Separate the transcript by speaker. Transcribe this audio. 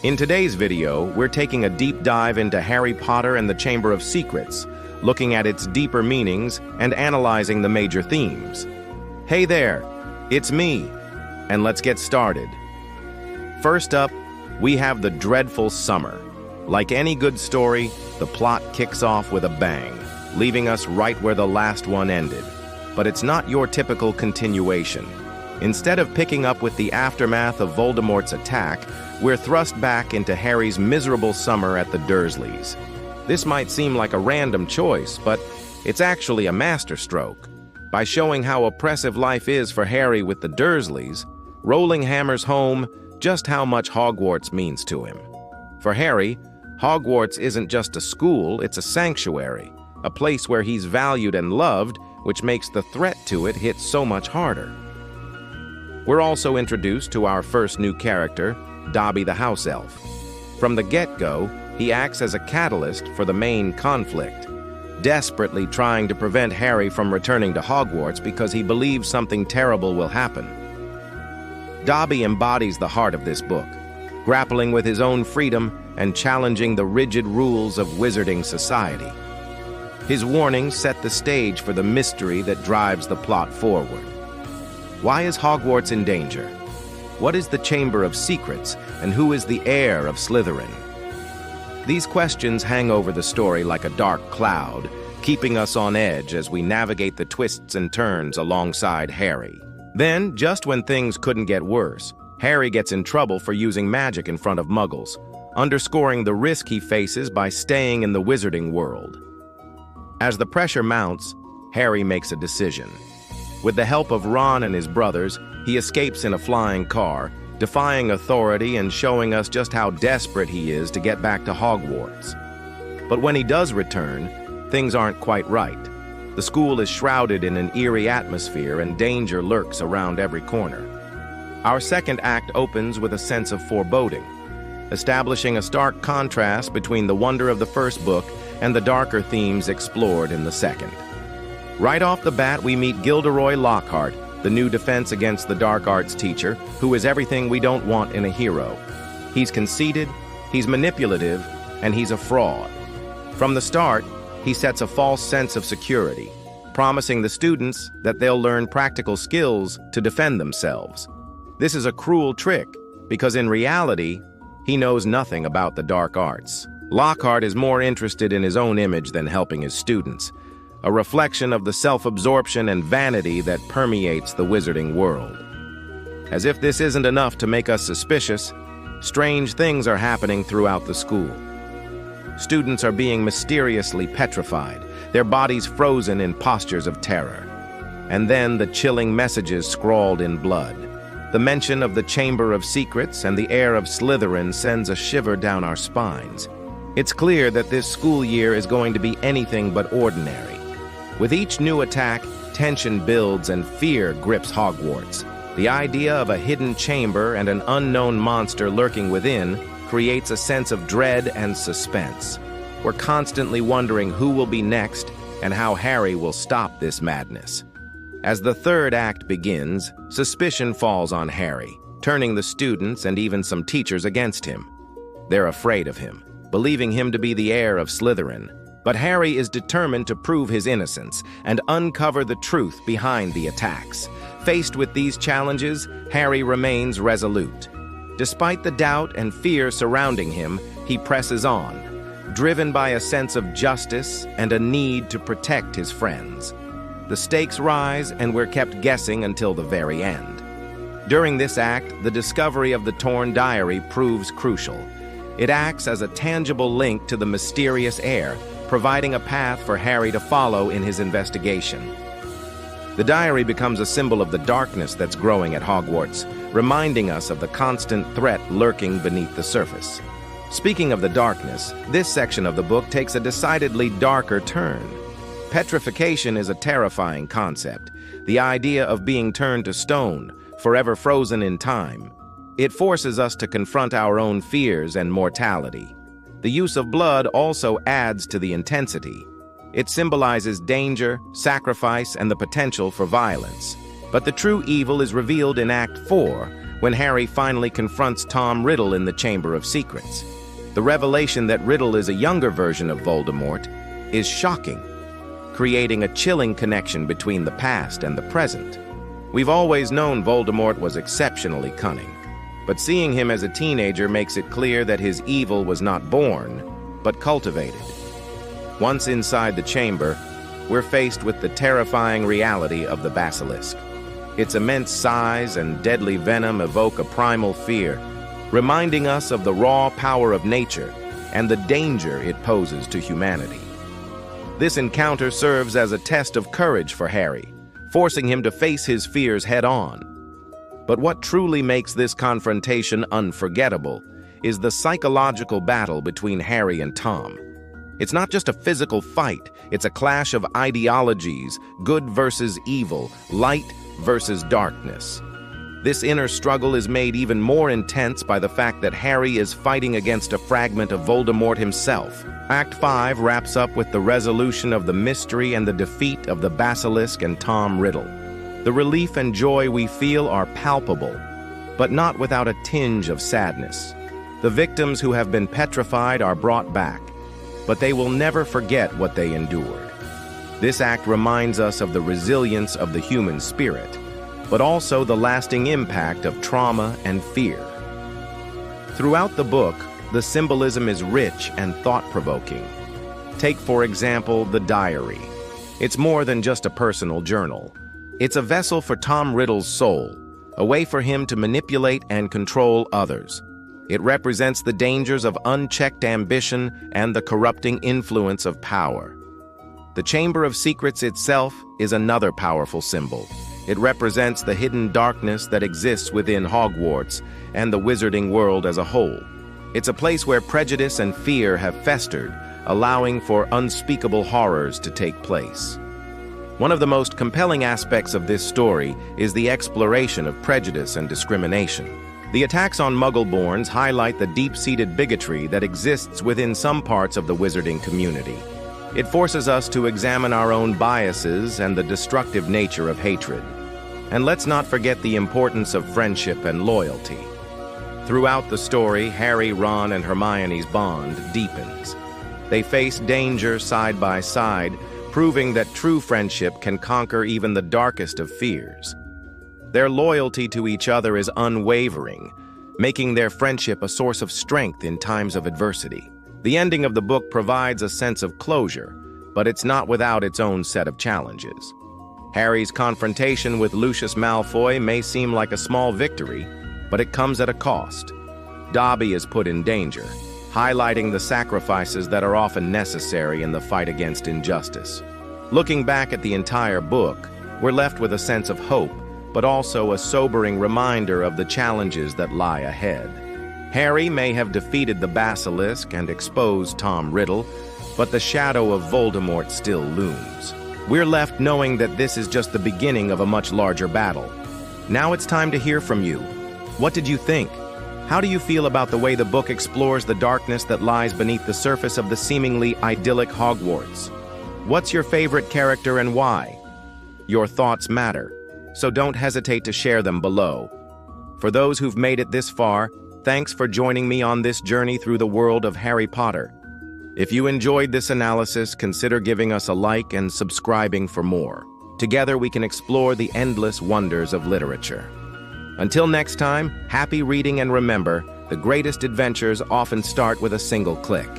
Speaker 1: In today's video, we're taking a deep dive into Harry Potter and the Chamber of Secrets, looking at its deeper meanings and analyzing the major themes. Hey there, it's me, and let's get started. First up, we have the dreadful summer. Like any good story, the plot kicks off with a bang, leaving us right where the last one ended. But it's not your typical continuation. Instead of picking up with the aftermath of Voldemort's attack, we're thrust back into Harry's miserable summer at the Dursleys. This might seem like a random choice, but it's actually a masterstroke. By showing how oppressive life is for Harry with the Dursleys, Rowling hammers home just how much Hogwarts means to him. For Harry, Hogwarts isn't just a school, it's a sanctuary, a place where he's valued and loved, which makes the threat to it hit so much harder. We're also introduced to our first new character, Dobby the House Elf. From the get-go, he acts as a catalyst for the main conflict, desperately trying to prevent Harry from returning to Hogwarts because he believes something terrible will happen. Dobby embodies the heart of this book, grappling with his own freedom and challenging the rigid rules of wizarding society. His warnings set the stage for the mystery that drives the plot forward. Why is Hogwarts in danger? What is the Chamber of Secrets, and who is the heir of Slytherin? These questions hang over the story like a dark cloud, keeping us on edge as we navigate the twists and turns alongside Harry. Then, just when things couldn't get worse, Harry gets in trouble for using magic in front of Muggles, underscoring the risk he faces by staying in the wizarding world. As the pressure mounts, Harry makes a decision. With the help of Ron and his brothers, he escapes in a flying car, defying authority and showing us just how desperate he is to get back to Hogwarts. But when he does return, things aren't quite right. The school is shrouded in an eerie atmosphere and danger lurks around every corner. Our second act opens with a sense of foreboding, establishing a stark contrast between the wonder of the first book and the darker themes explored in the second. Right off the bat, we meet Gilderoy Lockhart, the new defense against the dark arts teacher, who is everything we don't want in a hero. He's conceited, he's manipulative, and he's a fraud. From the start, he sets a false sense of security, promising the students that they'll learn practical skills to defend themselves. This is a cruel trick, because in reality, he knows nothing about the dark arts. Lockhart is more interested in his own image than helping his students, a reflection of the self-absorption and vanity that permeates the wizarding world. As if this isn't enough to make us suspicious, strange things are happening throughout the school. Students are being mysteriously petrified, their bodies frozen in postures of terror. And then the chilling messages scrawled in blood. The mention of the Chamber of Secrets and the heir of Slytherin sends a shiver down our spines. It's clear that this school year is going to be anything but ordinary. With each new attack, tension builds and fear grips Hogwarts. The idea of a hidden chamber and an unknown monster lurking within creates a sense of dread and suspense. We're constantly wondering who will be next and how Harry will stop this madness. As the third act begins, suspicion falls on Harry, turning the students and even some teachers against him. They're afraid of him, believing him to be the heir of Slytherin. But Harry is determined to prove his innocence and uncover the truth behind the attacks. Faced with these challenges, Harry remains resolute. Despite the doubt and fear surrounding him, he presses on, driven by a sense of justice and a need to protect his friends. The stakes rise, and we're kept guessing until the very end. During this act, the discovery of the torn diary proves crucial. It acts as a tangible link to the mysterious heir, providing a path for Harry to follow in his investigation. The diary becomes a symbol of the darkness that's growing at Hogwarts, reminding us of the constant threat lurking beneath the surface. Speaking of the darkness, this section of the book takes a decidedly darker turn. Petrification is a terrifying concept, the idea of being turned to stone, forever frozen in time. It forces us to confront our own fears and mortality. The use of blood also adds to the intensity. It symbolizes danger, sacrifice, and the potential for violence. But the true evil is revealed in Act 4, when Harry finally confronts Tom Riddle in the Chamber of Secrets. The revelation that Riddle is a younger version of Voldemort is shocking, creating a chilling connection between the past and the present. We've always known Voldemort was exceptionally cunning, but seeing him as a teenager makes it clear that his evil was not born, but cultivated. Once inside the chamber, we're faced with the terrifying reality of the basilisk. Its immense size and deadly venom evoke a primal fear, reminding us of the raw power of nature and the danger it poses to humanity. This encounter serves as a test of courage for Harry, forcing him to face his fears head-on. But what truly makes this confrontation unforgettable is the psychological battle between Harry and Tom. It's not just a physical fight, it's a clash of ideologies, good versus evil, light versus darkness. This inner struggle is made even more intense by the fact that Harry is fighting against a fragment of Voldemort himself. Act 5 wraps up with the resolution of the mystery and the defeat of the Basilisk and Tom Riddle. The relief and joy we feel are palpable, but not without a tinge of sadness. The victims who have been petrified are brought back, but they will never forget what they endured. This act reminds us of the resilience of the human spirit, but also the lasting impact of trauma and fear. Throughout the book, the symbolism is rich and thought-provoking. Take, for example, the diary. It's more than just a personal journal. It's a vessel for Tom Riddle's soul, a way for him to manipulate and control others. It represents the dangers of unchecked ambition and the corrupting influence of power. The Chamber of Secrets itself is another powerful symbol. It represents the hidden darkness that exists within Hogwarts and the wizarding world as a whole. It's a place where prejudice and fear have festered, allowing for unspeakable horrors to take place. One of the most compelling aspects of this story is the exploration of prejudice and discrimination. The attacks on Muggleborns highlight the deep-seated bigotry that exists within some parts of the wizarding community. It forces us to examine our own biases and the destructive nature of hatred. And let's not forget the importance of friendship and loyalty. Throughout the story, Harry, Ron, and Hermione's bond deepens. They face danger side by side, proving that true friendship can conquer even the darkest of fears. Their loyalty to each other is unwavering, making their friendship a source of strength in times of adversity. The ending of the book provides a sense of closure, but it's not without its own set of challenges. Harry's confrontation with Lucius Malfoy may seem like a small victory, but it comes at a cost. Dobby is put in danger, highlighting the sacrifices that are often necessary in the fight against injustice. Looking back at the entire book, we're left with a sense of hope, but also a sobering reminder of the challenges that lie ahead. Harry may have defeated the Basilisk and exposed Tom Riddle, but the shadow of Voldemort still looms. We're left knowing that this is just the beginning of a much larger battle. Now it's time to hear from you. What did you think? How do you feel about the way the book explores the darkness that lies beneath the surface of the seemingly idyllic Hogwarts? What's your favorite character and why? Your thoughts matter, so don't hesitate to share them below. For those who've made it this far, thanks for joining me on this journey through the world of Harry Potter. If you enjoyed this analysis, consider giving us a like and subscribing for more. Together we can explore the endless wonders of literature. Until next time, happy reading, and remember, the greatest adventures often start with a single click.